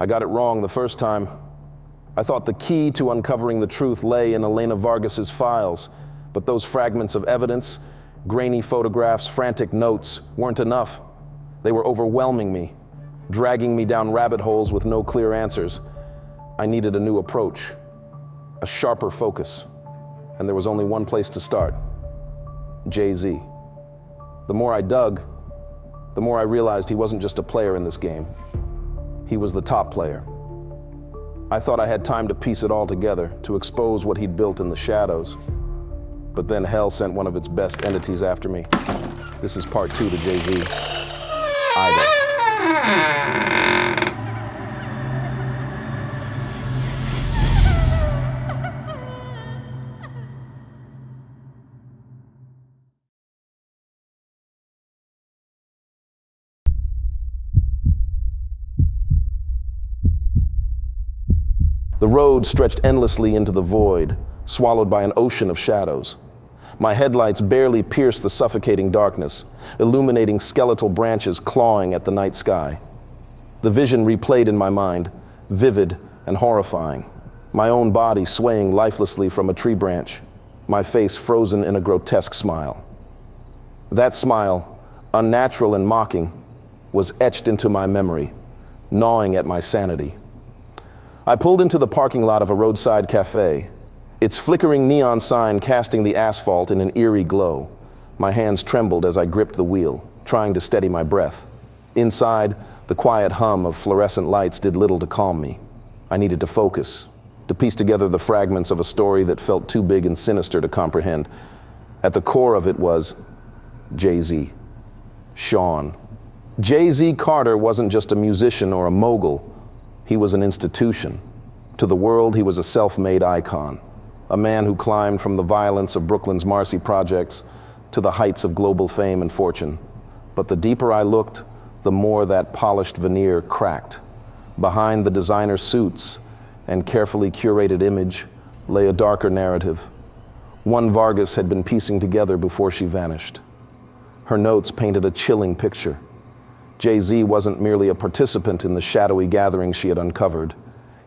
I got it wrong the first time. I thought the key to uncovering the truth lay in Elena Vargas's files, but those fragments of evidence, grainy photographs, frantic notes, weren't enough. They were overwhelming me, dragging me down rabbit holes with no clear answers. I needed a new approach, a sharper focus, and there was only one place to start: Jay-Z. The more I dug, the more I realized he wasn't just a player in this game. He was the top player. I thought I had time to piece it all together, to expose what he'd built in the shadows. But then hell sent one of its best entities after me. This is part 2 to Jay-Z. Ida. The road stretched endlessly into the void, swallowed by an ocean of shadows. My headlights barely pierced the suffocating darkness, illuminating skeletal branches clawing at the night sky. The vision replayed in my mind, vivid and horrifying. My own body swaying lifelessly from a tree branch, my face frozen in a grotesque smile. That smile, unnatural and mocking, was etched into my memory, gnawing at my sanity. I pulled into the parking lot of a roadside cafe, its flickering neon sign casting the asphalt in an eerie glow. My hands trembled as I gripped the wheel, trying to steady my breath. Inside, the quiet hum of fluorescent lights did little to calm me. I needed to focus, to piece together the fragments of a story that felt too big and sinister to comprehend. At the core of it was Jay-Z, Sean. Jay-Z Carter wasn't just a musician or a mogul. He was an institution. To the world, he was a self-made icon, a man who climbed from the violence of Brooklyn's Marcy projects to the heights of global fame and fortune. But the deeper I looked, the more that polished veneer cracked. Behind the designer suits and carefully curated image lay a darker narrative, one Vargas had been piecing together before she vanished. Her notes painted a chilling picture. Jay-Z wasn't merely a participant in the shadowy gathering she had uncovered.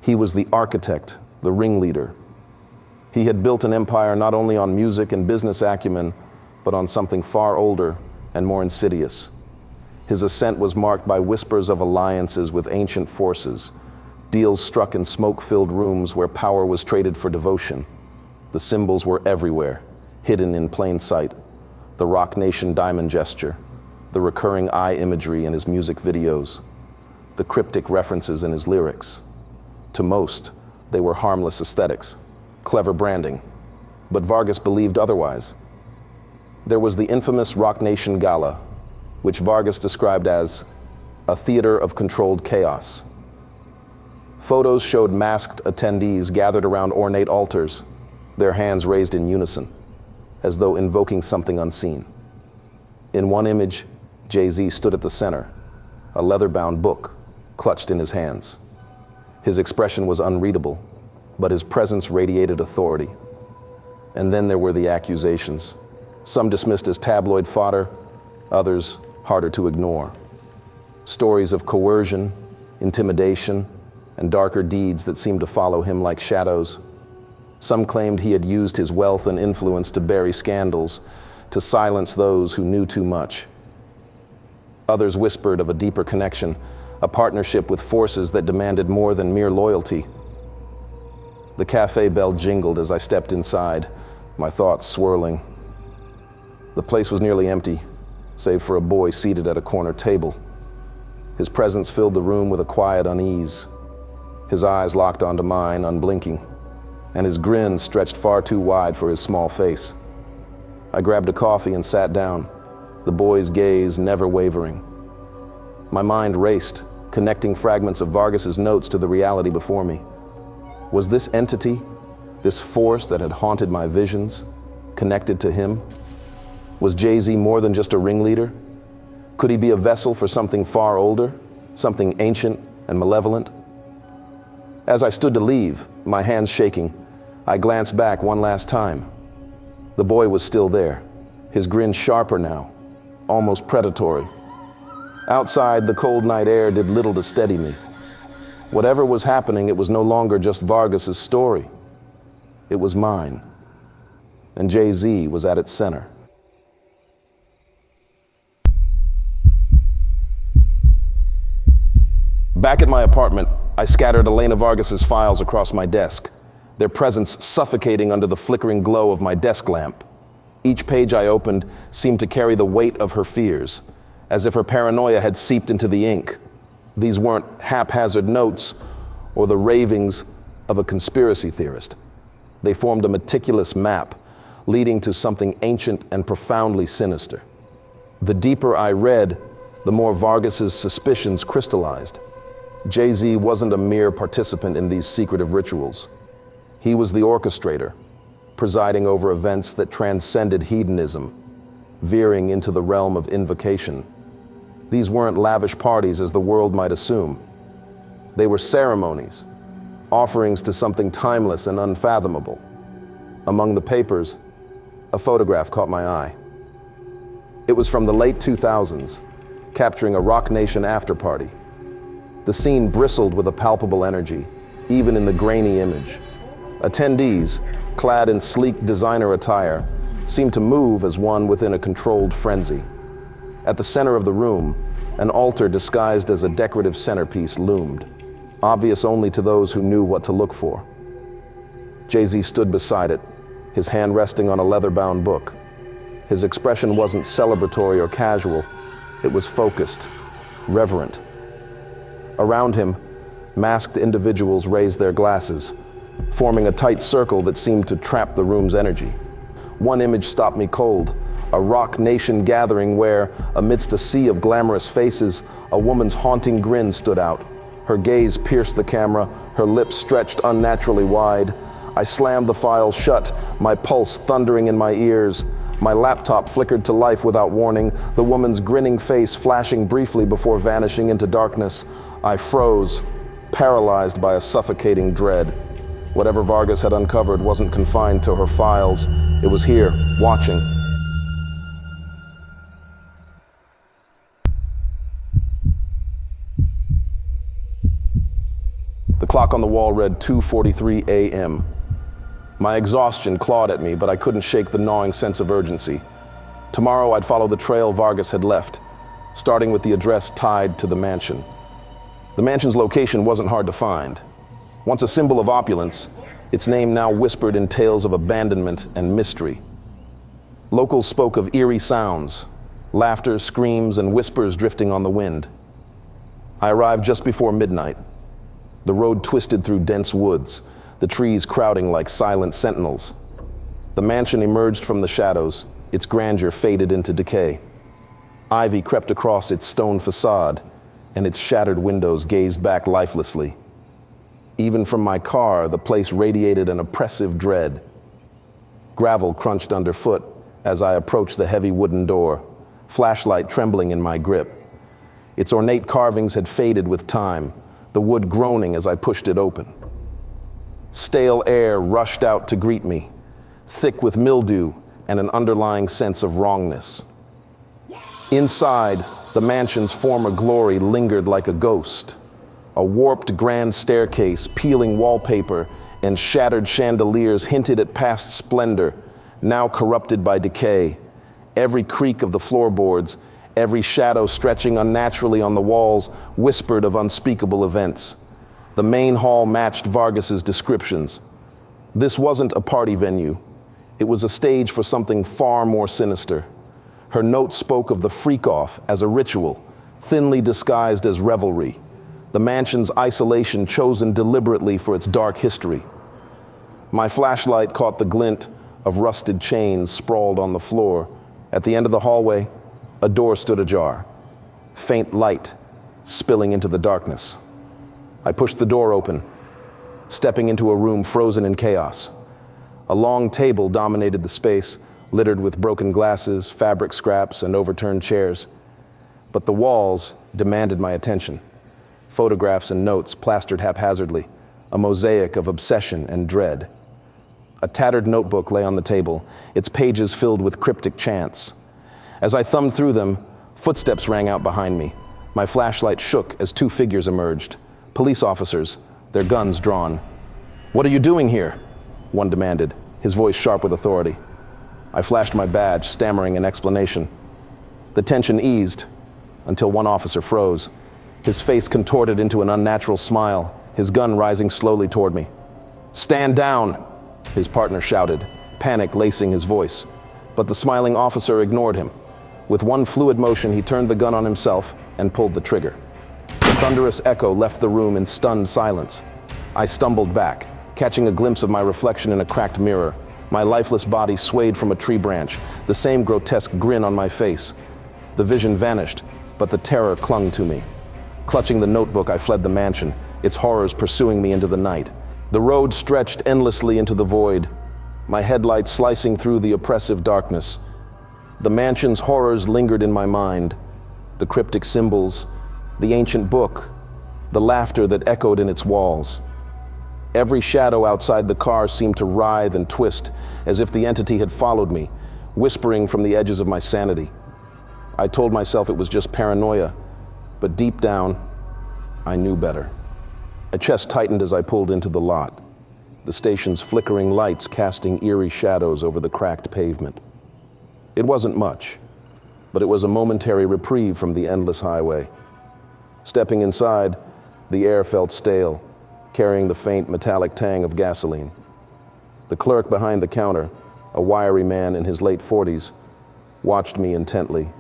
He was the architect, the ringleader. He had built an empire not only on music and business acumen, but on something far older and more insidious. His ascent was marked by whispers of alliances with ancient forces, deals struck in smoke-filled rooms where power was traded for devotion. The symbols were everywhere, hidden in plain sight. The Roc Nation diamond gesture, the recurring eye imagery in his music videos, the cryptic references in his lyrics. To most, they were harmless aesthetics, clever branding, but Vargas believed otherwise. There was the infamous Roc Nation Gala, which Vargas described as a theater of controlled chaos. Photos showed masked attendees gathered around ornate altars, their hands raised in unison, as though invoking something unseen. In one image, Jay-Z stood at the center, a leather-bound book clutched in his hands. His expression was unreadable, but his presence radiated authority. And then there were the accusations, some dismissed as tabloid fodder, others harder to ignore. Stories of coercion, intimidation, and darker deeds that seemed to follow him like shadows. Some claimed he had used his wealth and influence to bury scandals, to silence those who knew too much. Others whispered of a deeper connection, a partnership with forces that demanded more than mere loyalty. The cafe bell jingled as I stepped inside, my thoughts swirling. The place was nearly empty, save for a boy seated at a corner table. His presence filled the room with a quiet unease. His eyes locked onto mine, unblinking, and his grin stretched far too wide for his small face. I grabbed a coffee and sat down, the boy's gaze never wavering. My mind raced, connecting fragments of Vargas's notes to the reality before me. Was this entity, this force that had haunted my visions, connected to him? Was Jay-Z more than just a ringleader? Could he be a vessel for something far older, something ancient and malevolent? As I stood to leave, my hands shaking, I glanced back one last time. The boy was still there, his grin sharper now, almost predatory. Outside, the cold night air did little to steady me. Whatever was happening, it was no longer just Vargas's story. It was mine. And Jay-Z was at its center. Back at my apartment, I scattered Elena Vargas's files across my desk, their presence suffocating under the flickering glow of my desk lamp. Each page I opened seemed to carry the weight of her fears, as if her paranoia had seeped into the ink. These weren't haphazard notes or the ravings of a conspiracy theorist. They formed a meticulous map leading to something ancient and profoundly sinister. The deeper I read, the more Vargas's suspicions crystallized. Jay-Z wasn't a mere participant in these secretive rituals. He was the orchestrator, presiding over events that transcended hedonism, veering into the realm of invocation. These weren't lavish parties as the world might assume. They were ceremonies, offerings to something timeless and unfathomable. Among the papers, a photograph caught my eye. It was from the late 2000s, capturing a Roc Nation after-party. The scene bristled with a palpable energy, even in the grainy image. Attendees, clad in sleek designer attire, seemed to move as one within a controlled frenzy. At the center of the room, an altar disguised as a decorative centerpiece loomed, obvious only to those who knew what to look for. Jay-Z stood beside it, his hand resting on a leather-bound book. His expression wasn't celebratory or casual. It was focused, reverent. Around him, masked individuals raised their glasses, forming a tight circle that seemed to trap the room's energy. One image stopped me cold, a Roc Nation gathering where, amidst a sea of glamorous faces, a woman's haunting grin stood out. Her gaze pierced the camera, her lips stretched unnaturally wide. I slammed the file shut, my pulse thundering in my ears. My laptop flickered to life without warning, the woman's grinning face flashing briefly before vanishing into darkness. I froze, paralyzed by a suffocating dread. Whatever Vargas had uncovered wasn't confined to her files. It was here, watching. The clock on the wall read 2:43 a.m. My exhaustion clawed at me, but I couldn't shake the gnawing sense of urgency. Tomorrow I'd follow the trail Vargas had left, starting with the address tied to the mansion. The mansion's location wasn't hard to find. Once a symbol of opulence, its name now whispered in tales of abandonment and mystery. Locals spoke of eerie sounds, laughter, screams, and whispers drifting on the wind. I arrived just before midnight. The road twisted through dense woods, the trees crowding like silent sentinels. The mansion emerged from the shadows, its grandeur faded into decay. Ivy crept across its stone facade, and its shattered windows gazed back lifelessly. Even from my car, the place radiated an oppressive dread. Gravel crunched underfoot as I approached the heavy wooden door, flashlight trembling in my grip. Its ornate carvings had faded with time, the wood groaning as I pushed it open. Stale air rushed out to greet me, thick with mildew and an underlying sense of wrongness. Inside, the mansion's former glory lingered like a ghost. A warped grand staircase, peeling wallpaper, and shattered chandeliers hinted at past splendor, now corrupted by decay. Every creak of the floorboards, every shadow stretching unnaturally on the walls, whispered of unspeakable events. The main hall matched Vargas's descriptions. This wasn't a party venue. It was a stage for something far more sinister. Her note spoke of the freak-off as a ritual, thinly disguised as revelry. The mansion's isolation chosen deliberately for its dark history. My flashlight caught the glint of rusted chains sprawled on the floor. At the end of the hallway, a door stood ajar, faint light spilling into the darkness. I pushed the door open, stepping into a room frozen in chaos. A long table dominated the space, littered with broken glasses, fabric scraps, and overturned chairs. But the walls demanded my attention. Photographs and notes plastered haphazardly, a mosaic of obsession and dread. A tattered notebook lay on the table, its pages filled with cryptic chants. As I thumbed through them, footsteps rang out behind me. My flashlight shook as two figures emerged, Police officers, their guns drawn. "What are you doing here?" one demanded, his voice sharp with authority. I flashed my badge, stammering an explanation. The tension eased until one officer froze, his face contorted into an unnatural smile, his gun rising slowly toward me. "Stand down," his partner shouted, panic lacing his voice. But the smiling officer ignored him. With one fluid motion, he turned the gun on himself and pulled the trigger. The thunderous echo left the room in stunned silence. I stumbled back, catching a glimpse of my reflection in a cracked mirror. My lifeless body swayed from a tree branch, the same grotesque grin on my face. The vision vanished, but the terror clung to me. Clutching the notebook, I fled the mansion, its horrors pursuing me into the night. The road stretched endlessly into the void, my headlights slicing through the oppressive darkness. The mansion's horrors lingered in my mind, the cryptic symbols, the ancient book, the laughter that echoed in its walls. Every shadow outside the car seemed to writhe and twist, as if the entity had followed me, whispering from the edges of my sanity. I told myself it was just paranoia, but deep down, I knew better. My chest tightened as I pulled into the lot, the station's flickering lights casting eerie shadows over the cracked pavement. It wasn't much, but it was a momentary reprieve from the endless highway. Stepping inside, the air felt stale, carrying the faint metallic tang of gasoline. The clerk behind the counter, a wiry man in his late 40s, watched me intently.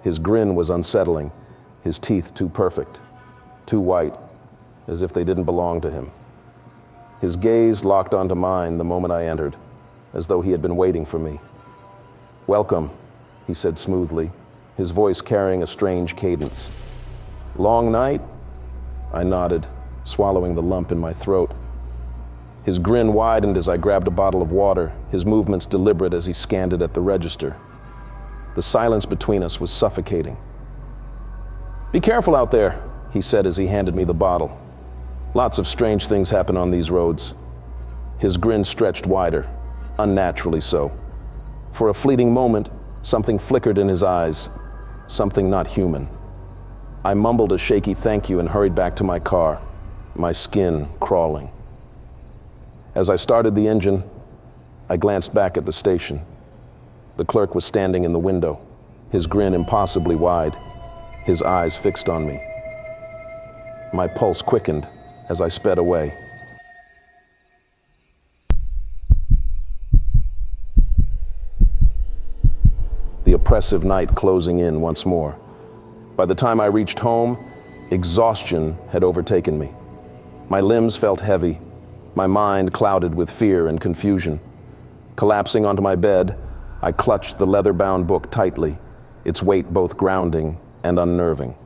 His grin was unsettling, his teeth too perfect, too white, as if they didn't belong to him. His gaze locked onto mine the moment I entered, as though he had been waiting for me. "Welcome," he said smoothly, his voice carrying a strange cadence. "Long night?" I nodded, swallowing the lump in my throat. His grin widened as I grabbed a bottle of water, his movements deliberate as he scanned it at the register. The silence between us was suffocating. "Be careful out there," he said as he handed me the bottle. "Lots of strange things happen on these roads." His grin stretched wider, unnaturally so. For a fleeting moment, something flickered in his eyes, something not human. I mumbled a shaky thank you and hurried back to my car, my skin crawling. As I started the engine, I glanced back at the station. The clerk was standing in the window, his grin impossibly wide, his eyes fixed on me. My pulse quickened as I sped away. The oppressive night closing in once more. By the time I reached home, exhaustion had overtaken me. My limbs felt heavy, my mind clouded with fear and confusion. Collapsing onto my bed, I clutched the leather-bound book tightly, its weight both grounding and unnerving.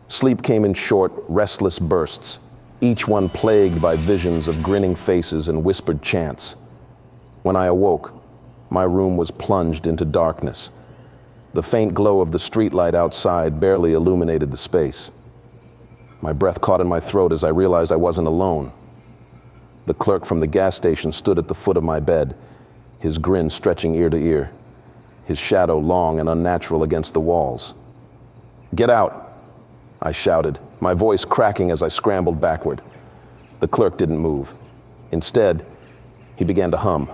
Sleep came in short, restless bursts, each one plagued by visions of grinning faces and whispered chants. When I awoke, my room was plunged into darkness. The faint glow of the streetlight outside barely illuminated the space. My breath caught in my throat as I realized I wasn't alone. The clerk from the gas station stood at the foot of my bed, his grin stretching ear to ear, his shadow long and unnatural against the walls. "Get out," I shouted, my voice cracking as I scrambled backward. The clerk didn't move. Instead, he began to hum,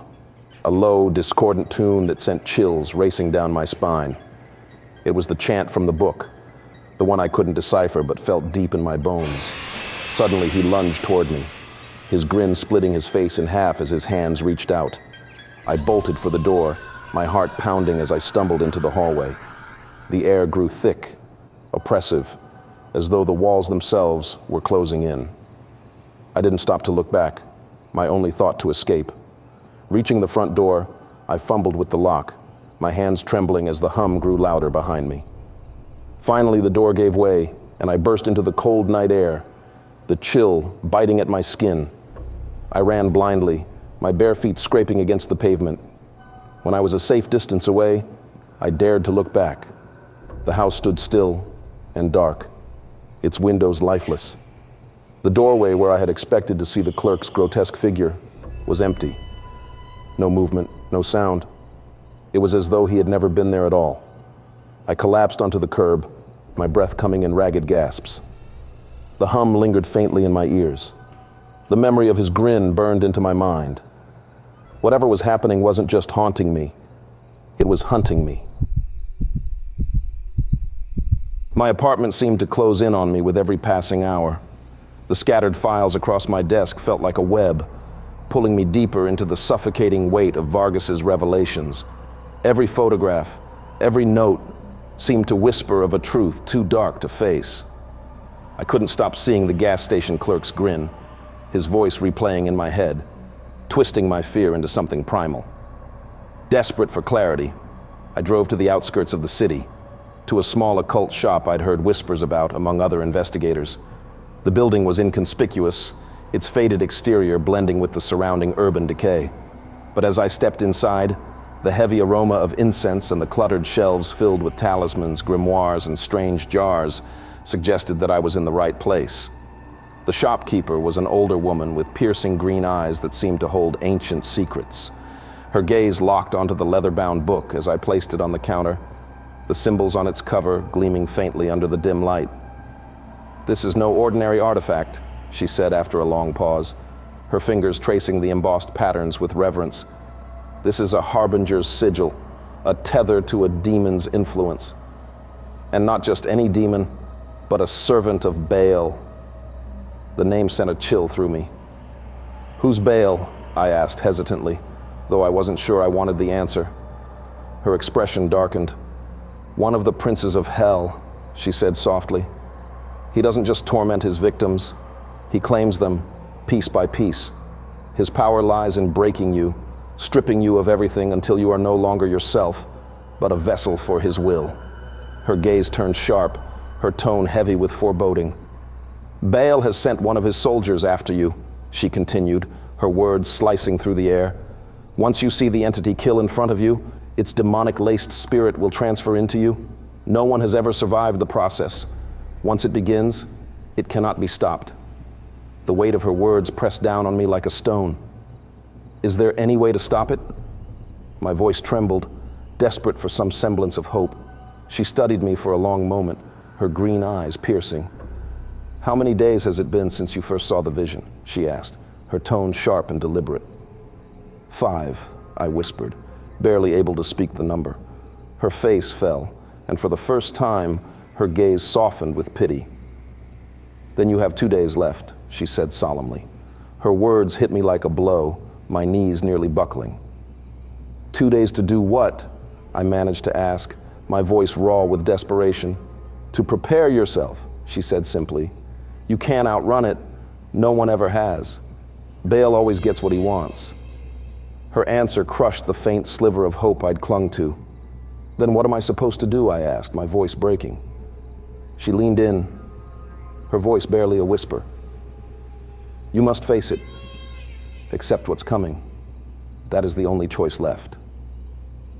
a low, discordant tune that sent chills racing down my spine. It was the chant from the book, the one I couldn't decipher but felt deep in my bones. Suddenly, he lunged toward me, his grin splitting his face in half as his hands reached out. I bolted for the door, my heart pounding as I stumbled into the hallway. The air grew thick, oppressive, as though the walls themselves were closing in. I didn't stop to look back, my only thought to escape. Reaching the front door, I fumbled with the lock, my hands trembling as the hum grew louder behind me. Finally, the door gave way, and I burst into the cold night air, the chill biting at my skin. I ran blindly, my bare feet scraping against the pavement. When I was a safe distance away, I dared to look back. The house stood still and dark, its windows lifeless. The doorway where I had expected to see the clerk's grotesque figure was empty. No movement, no sound. It was as though he had never been there at all. I collapsed onto the curb, my breath coming in ragged gasps. The hum lingered faintly in my ears. The memory of his grin burned into my mind. Whatever was happening wasn't just haunting me, it was hunting me. My apartment seemed to close in on me with every passing hour. The scattered files across my desk felt like a web, pulling me deeper into the suffocating weight of Vargas's revelations. Every photograph, every note seemed to whisper of a truth too dark to face. I couldn't stop seeing the gas station clerk's grin, his voice replaying in my head, twisting my fear into something primal. Desperate for clarity, I drove to the outskirts of the city, to a small occult shop I'd heard whispers about among other investigators. The building was inconspicuous, its faded exterior blending with the surrounding urban decay. But as I stepped inside, the heavy aroma of incense and the cluttered shelves filled with talismans, grimoires, and strange jars suggested that I was in the right place. The shopkeeper was an older woman with piercing green eyes that seemed to hold ancient secrets. Her gaze locked onto the leather-bound book as I placed it on the counter, the symbols on its cover gleaming faintly under the dim light. "This is no ordinary artifact," she said after a long pause, her fingers tracing the embossed patterns with reverence. "This is a harbinger's sigil, a tether to a demon's influence. And not just any demon, but a servant of Bael." The name sent a chill through me. "Who's Bael?" I asked hesitantly, though I wasn't sure I wanted the answer. Her expression darkened. "One of the princes of hell," she said softly. "He doesn't just torment his victims, he claims them piece by piece. His power lies in breaking you, stripping you of everything until you are no longer yourself, but a vessel for his will." Her gaze turned sharp, her tone heavy with foreboding. "Bael has sent one of his soldiers after you," she continued, her words slicing through the air. "Once you see the entity kill in front of you, its demonic-laced spirit will transfer into you. No one has ever survived the process. Once it begins, it cannot be stopped." The weight of her words pressed down on me like a stone. "Is there any way to stop it?" My voice trembled, desperate for some semblance of hope. She studied me for a long moment, her green eyes piercing. "How many days has it been since you first saw the vision?" she asked, her tone sharp and deliberate. "5, I whispered, barely able to speak the number. Her face fell, and for the first time, her gaze softened with pity. "Then you have 2 days left," she said solemnly. Her words hit me like a blow, my knees nearly buckling. "2 days to do what?" I managed to ask, my voice raw with desperation. "To prepare yourself," she said simply. "You can't outrun it. No one ever has. Bael always gets what he wants." Her answer crushed the faint sliver of hope I'd clung to. "Then what am I supposed to do?" I asked, my voice breaking. She leaned in, her voice barely a whisper. "You must face it. Accept what's coming. That is the only choice left."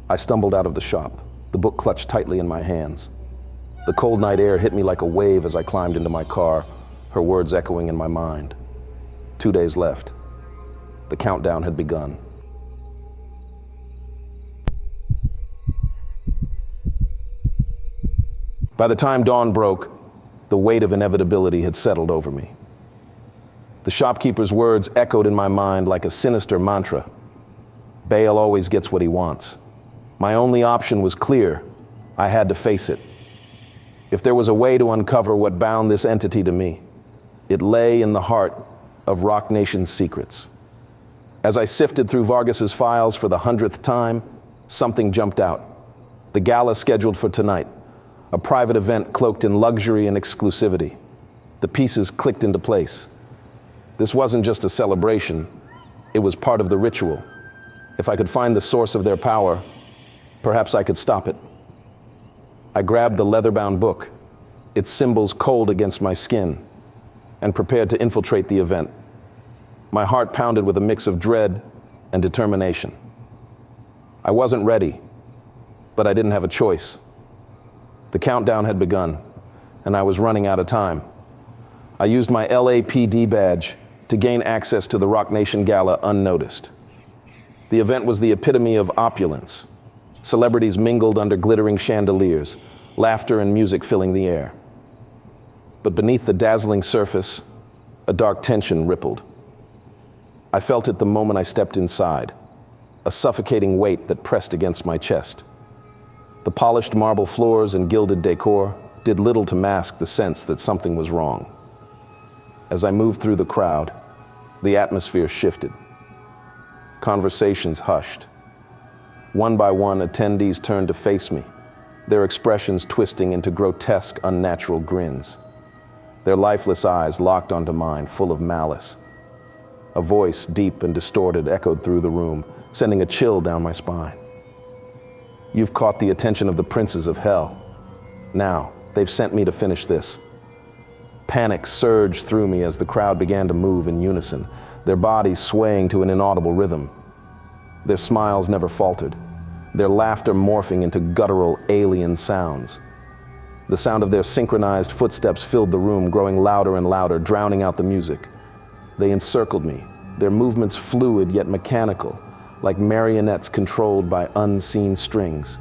I stumbled out of the shop, the book clutched tightly in my hands. The cold night air hit me like a wave as I climbed into my car, her words echoing in my mind. 2 days left. The countdown had begun. By the time dawn broke, the weight of inevitability had settled over me. The shopkeeper's words echoed in my mind like a sinister mantra. Bael always gets what he wants. My only option was clear. I had to face it. If there was a way to uncover what bound this entity to me, it lay in the heart of Roc Nation's secrets. As I sifted through Vargas's files for the 100th time, something jumped out. The gala scheduled for tonight, a private event cloaked in luxury and exclusivity. The pieces clicked into place. This wasn't just a celebration, it was part of the ritual. If I could find the source of their power, perhaps I could stop it. I grabbed the leather-bound book, its symbols cold against my skin, and prepared to infiltrate the event. My heart pounded with a mix of dread and determination. I wasn't ready, but I didn't have a choice. The countdown had begun, and I was running out of time. I used my LAPD badge to gain access to the Roc Nation Gala unnoticed. The event was the epitome of opulence. Celebrities mingled under glittering chandeliers, laughter and music filling the air. But beneath the dazzling surface, a dark tension rippled. I felt it the moment I stepped inside, a suffocating weight that pressed against my chest. The polished marble floors and gilded decor did little to mask the sense that something was wrong. As I moved through the crowd, the atmosphere shifted. Conversations hushed. One by one, attendees turned to face me, their expressions twisting into grotesque, unnatural grins. Their lifeless eyes locked onto mine, full of malice. A voice, deep and distorted, echoed through the room, sending a chill down my spine. "You've caught the attention of the princes of hell. Now, they've sent me to finish this." Panic surged through me as the crowd began to move in unison, their bodies swaying to an inaudible rhythm. Their smiles never faltered, their laughter morphing into guttural, alien sounds. The sound of their synchronized footsteps filled the room, growing louder and louder, drowning out the music. They encircled me, their movements fluid yet mechanical, like marionettes controlled by unseen strings.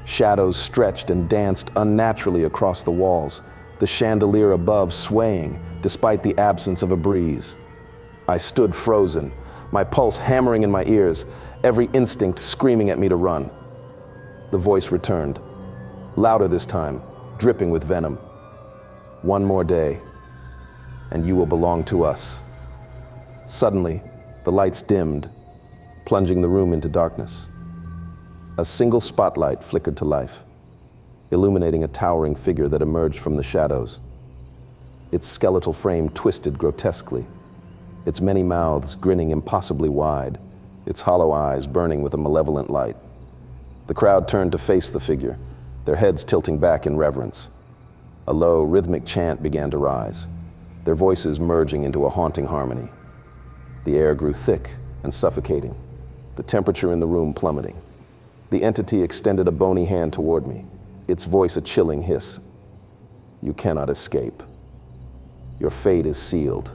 Shadows stretched and danced unnaturally across the walls, the chandelier above swaying despite the absence of a breeze. I stood frozen, my pulse hammering in my ears, every instinct screaming at me to run. The voice returned, louder this time, dripping with venom. "One more day, and you will belong to us." Suddenly, the lights dimmed, plunging the room into darkness. A single spotlight flickered to life, illuminating a towering figure that emerged from the shadows. Its skeletal frame twisted grotesquely, its many mouths grinning impossibly wide, its hollow eyes burning with a malevolent light. The crowd turned to face the figure, their heads tilting back in reverence. A low, rhythmic chant began to rise, their voices merging into a haunting harmony. The air grew thick and suffocating, the temperature in the room plummeting. The entity extended a bony hand toward me, its voice a chilling hiss. "You cannot escape. Your fate is sealed."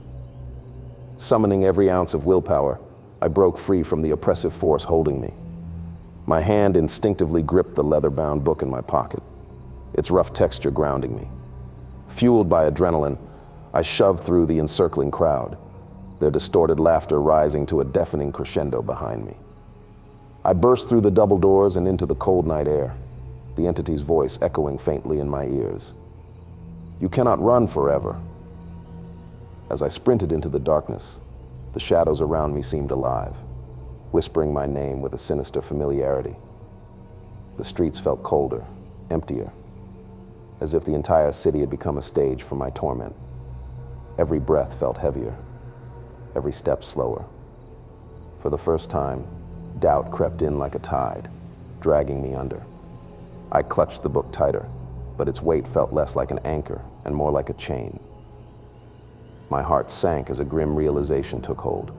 Summoning every ounce of willpower, I broke free from the oppressive force holding me. My hand instinctively gripped the leather-bound book in my pocket, its rough texture grounding me. Fueled by adrenaline, I shoved through the encircling crowd, their distorted laughter rising to a deafening crescendo behind me. I burst through the double doors and into the cold night air, the entity's voice echoing faintly in my ears. "You cannot run forever." As I sprinted into the darkness, the shadows around me seemed alive, whispering my name with a sinister familiarity. The streets felt colder, emptier, as if the entire city had become a stage for my torment. Every breath felt heavier, every step slower. For the first time, doubt crept in like a tide, dragging me under. I clutched the book tighter, but its weight felt less like an anchor and more like a chain. My heart sank as a grim realization took hold.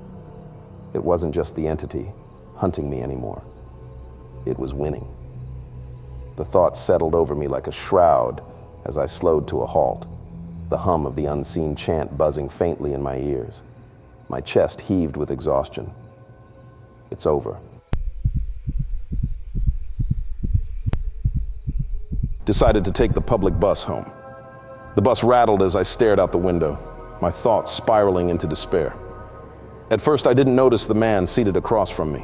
It wasn't just the entity hunting me anymore. It was winning. The thought settled over me like a shroud as I slowed to a halt, the hum of the unseen chant buzzing faintly in my ears. My chest heaved with exhaustion. It's over. Decided to take the public bus home. The bus rattled as I stared out the window, my thoughts spiraling into despair. At first, I didn't notice the man seated across from me.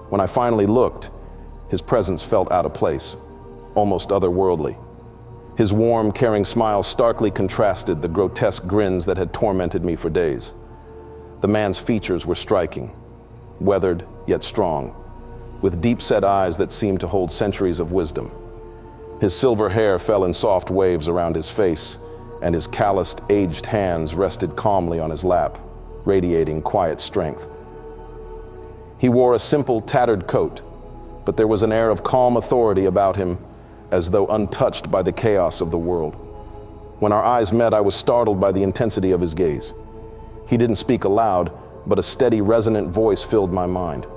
When I finally looked, his presence felt out of place, almost otherworldly. His warm, caring smile starkly contrasted the grotesque grins that had tormented me for days. The man's features were striking, weathered yet strong, with deep-set eyes that seemed to hold centuries of wisdom. His silver hair fell in soft waves around his face, and his calloused, aged hands rested calmly on his lap, radiating quiet strength. He wore a simple, tattered coat, but there was an air of calm authority about him, as though untouched by the chaos of the world. When our eyes met, I was startled by the intensity of his gaze. He didn't speak aloud, but a steady, resonant voice filled my mind.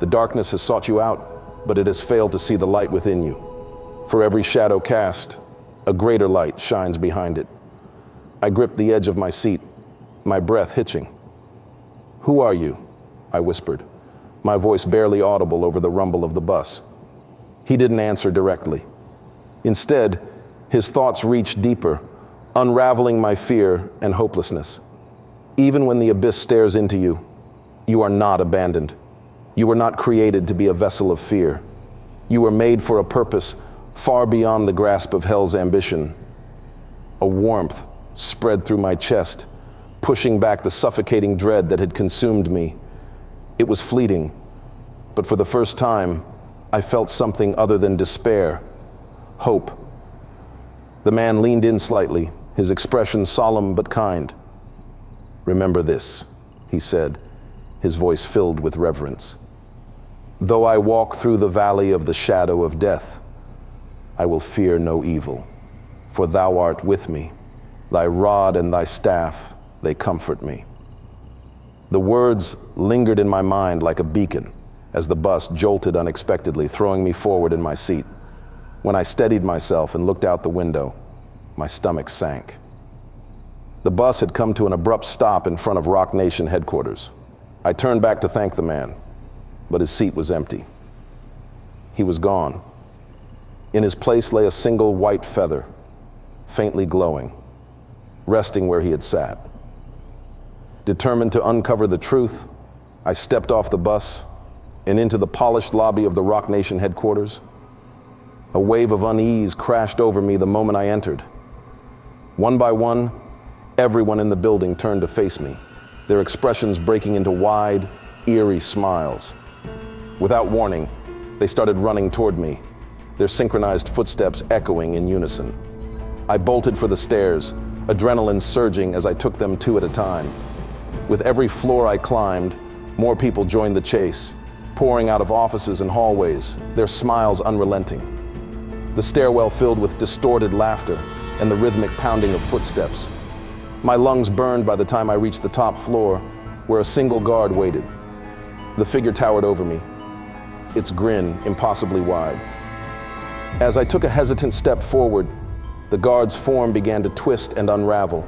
"The darkness has sought you out, but it has failed to see the light within you. For every shadow cast, a greater light shines behind it." I gripped the edge of my seat, my breath hitching. "Who are you?" I whispered, my voice barely audible over the rumble of the bus. He didn't answer directly. Instead, his thoughts reached deeper, unraveling my fear and hopelessness. Even when the abyss stares into you, you are not abandoned. You were not created to be a vessel of fear. You were made for a purpose far beyond the grasp of hell's ambition. A warmth spread through my chest, pushing back the suffocating dread that had consumed me. It was fleeting, but for the first time, I felt something other than despair, hope. The man leaned in slightly, his expression solemn but kind. "Remember this," he said, his voice filled with reverence. "Though I walk through the valley of the shadow of death, I will fear no evil, for thou art with me. Thy rod and thy staff, they comfort me." The words lingered in my mind like a beacon as the bus jolted unexpectedly, throwing me forward in my seat. When I steadied myself and looked out the window, my stomach sank. The bus had come to an abrupt stop in front of Roc Nation headquarters. I turned back to thank the man, but his seat was empty. He was gone. In his place lay a single white feather, faintly glowing, resting where he had sat. Determined to uncover the truth, I stepped off the bus and into the polished lobby of the Roc Nation headquarters. A wave of unease crashed over me the moment I entered. One by one, everyone in the building turned to face me, their expressions breaking into wide, eerie smiles. Without warning, they started running toward me, their synchronized footsteps echoing in unison. I bolted for the stairs, adrenaline surging as I took them two at a time. With every floor I climbed, more people joined the chase, pouring out of offices and hallways, their smiles unrelenting. The stairwell filled with distorted laughter and the rhythmic pounding of footsteps. My lungs burned by the time I reached the top floor, where a single guard waited. The figure towered over me, its grin impossibly wide. As I took a hesitant step forward, the guard's form began to twist and unravel,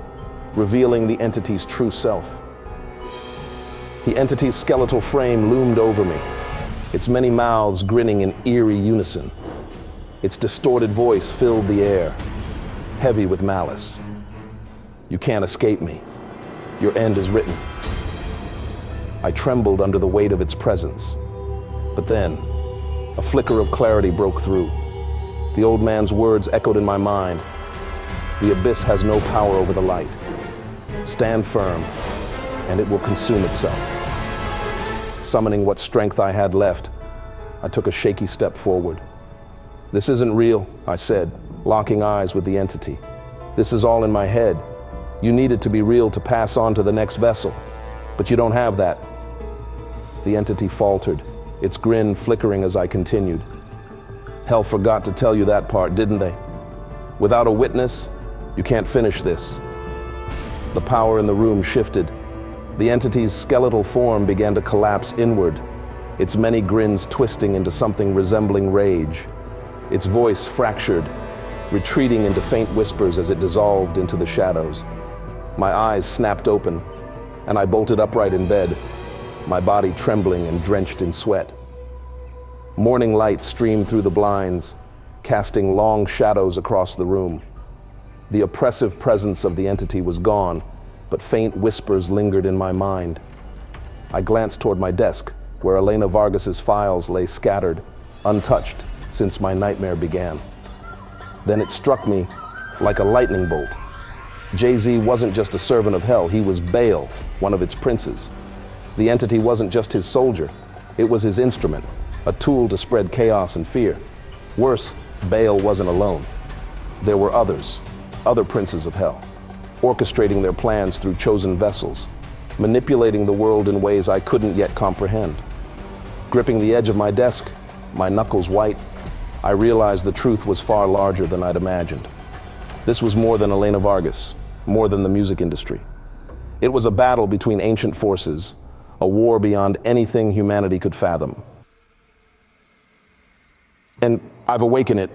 revealing the entity's true self. The entity's skeletal frame loomed over me, its many mouths grinning in eerie unison. Its distorted voice filled the air, heavy with malice. "You can't escape me. Your end is written." I trembled under the weight of its presence. But then, a flicker of clarity broke through. The old man's words echoed in my mind. "The abyss has no power over the light. Stand firm, and it will consume itself." Summoning what strength I had left, I took a shaky step forward. "This isn't real," I said, locking eyes with the entity. "This is all in my head. You need it to be real to pass on to the next vessel, but you don't have that." The entity faltered, its grin flickering as I continued. "Hell forgot to tell you that part, didn't they? Without a witness, you can't finish this." The power in the room shifted. The entity's skeletal form began to collapse inward, its many grins twisting into something resembling rage. Its voice fractured, retreating into faint whispers as it dissolved into the shadows. My eyes snapped open, and I bolted upright in bed, my body trembling and drenched in sweat. Morning light streamed through the blinds, casting long shadows across the room. The oppressive presence of the entity was gone, but faint whispers lingered in my mind. I glanced toward my desk, where Elena Vargas's files lay scattered, untouched since my nightmare began. Then it struck me like a lightning bolt. Jay-Z wasn't just a servant of hell, he was Bael, one of its princes. The entity wasn't just his soldier, it was his instrument, a tool to spread chaos and fear. Worse, Bael wasn't alone. There were others, other princes of hell, orchestrating their plans through chosen vessels, manipulating the world in ways I couldn't yet comprehend. Gripping the edge of my desk, my knuckles white, I realized the truth was far larger than I'd imagined. This was more than Elena Vargas, more than the music industry. It was a battle between ancient forces, a war beyond anything humanity could fathom. And I've awakened it